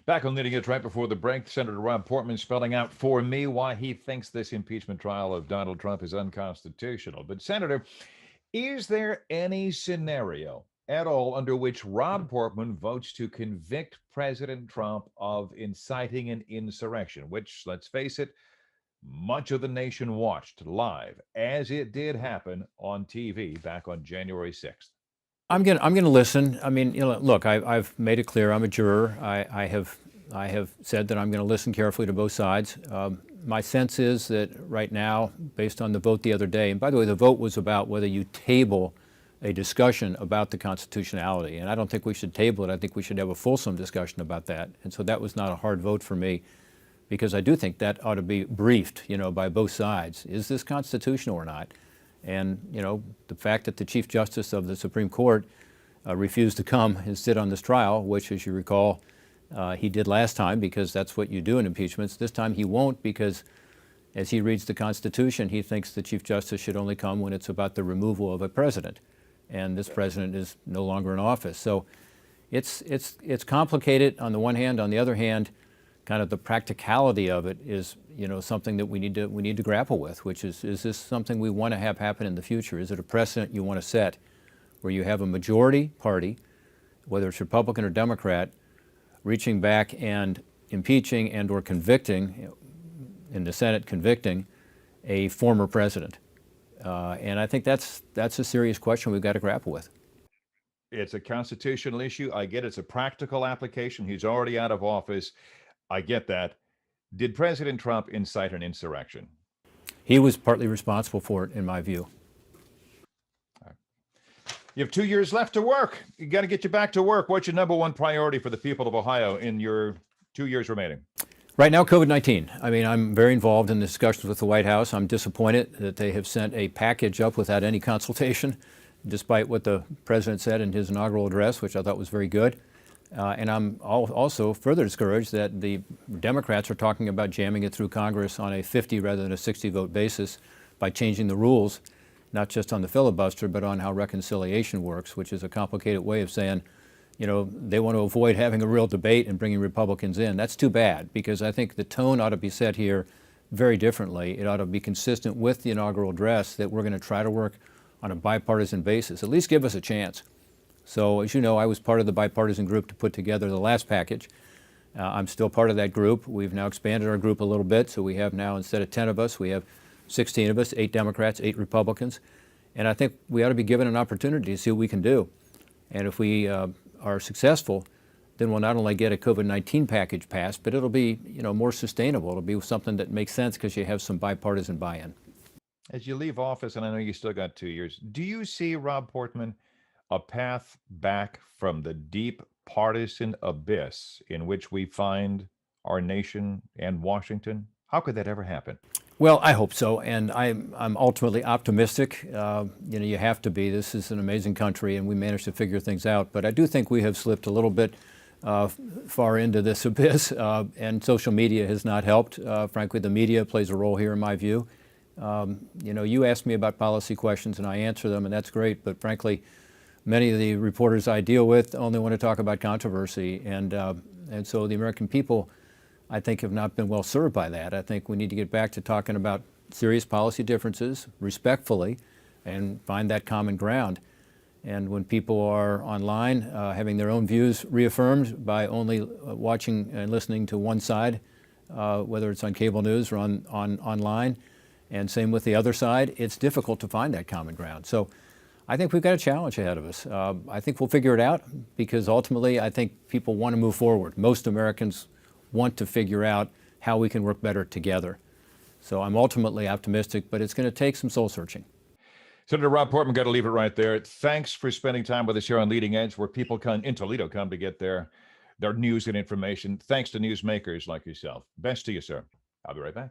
Back on Leading Edge right before the break, Senator Rob Portman spelling out for me why he thinks this impeachment trial of Donald Trump is unconstitutional. But, Senator, is there any scenario at all under which Rob Portman votes to convict President Trump of inciting an insurrection, which, let's face it, much of the nation watched live as it did happen on TV back on January 6th? I'm gonna listen. I mean, look, I've made it clear I'm a juror. I have said that I'm going to listen carefully to both sides. My sense is that right now, based on the vote the other day, and by the way, the vote was about whether you table a discussion about the constitutionality, and I don't think we should table it. I think we should have a fulsome discussion about that. And so that was not a hard vote for me, because I do think that ought to be briefed, by both sides. Is this constitutional or not? And, the fact that the Chief Justice of the Supreme Court refused to come and sit on this trial, which, as you recall, he did last time because that's what you do in impeachments. This time he won't because, as he reads the Constitution, he thinks the Chief Justice should only come when it's about the removal of a president. And this president is no longer in office. So it's complicated on the one hand. On the other hand, kind of the practicality of it is, something that we need to grapple with, which is this something we want to have happen in the future? Is it a precedent you want to set where you have a majority party, whether it's Republican or Democrat, reaching back and impeaching and or convicting, in the Senate convicting, a former president? And I think that's a serious question we've got to grapple with. It's a constitutional issue. I get it's a practical application. He's already out of office. I get that. Did President Trump incite an insurrection? He was partly responsible for it, in my view. You have 2 years left to work. You got to get you back to work. What's your number one priority for the people of Ohio in your 2 years remaining? Right now, COVID-19. I mean, I'm very involved in discussions with the White House. I'm disappointed that they have sent a package up without any consultation, despite what the president said in his inaugural address, which I thought was very good. And I'm also further discouraged that the Democrats are talking about jamming it through Congress on a 50 rather than a 60 vote basis by changing the rules, not just on the filibuster, but on how reconciliation works, which is a complicated way of saying, they want to avoid having a real debate and bringing Republicans in. That's too bad, because I think the tone ought to be set here very differently. It ought to be consistent with the inaugural address that we're going to try to work on a bipartisan basis. At least give us a chance. So, as you know, I was part of the bipartisan group to put together the last package. I'm still part of that group. We've now expanded our group a little bit, so we have now, instead of 10 of us, we have 16 of us, 8 Democrats, 8 Republicans. And I think we ought to be given an opportunity to see what we can do. And if we are successful, then we'll not only get a COVID-19 package passed, but it'll be, more sustainable. It'll be something that makes sense because you have some bipartisan buy-in. As you leave office, and I know you still got 2 years, do you see, Rob Portman, a path back from the deep partisan abyss in which we find our nation and Washington? How could that ever happen? Well, I hope so, and I'm ultimately optimistic. You have to be. This is an amazing country, and we managed to figure things out. But I do think we have slipped a little bit far into this abyss, and social media has not helped. Frankly, the media plays a role here, in my view. You ask me about policy questions, and I answer them, and that's great. But frankly, many of the reporters I deal with only want to talk about controversy, and so the American people, I think, have not been well served by that. I think we need to get back to talking about serious policy differences respectfully and find that common ground. And when people are online having their own views reaffirmed by only watching and listening to one side, whether it's on cable news or online, and same with the other side, it's difficult to find that common ground. So I think we've got a challenge ahead of us. I think we'll figure it out because ultimately I think people want to move forward. Most Americans want to figure out how we can work better together. So I'm ultimately optimistic, but it's going to take some soul searching. Senator Rob Portman, got to leave it right there. Thanks for spending time with us here on Leading Edge, where people in Toledo come to get their news and information. Thanks to newsmakers like yourself. Best to you, sir. I'll be right back.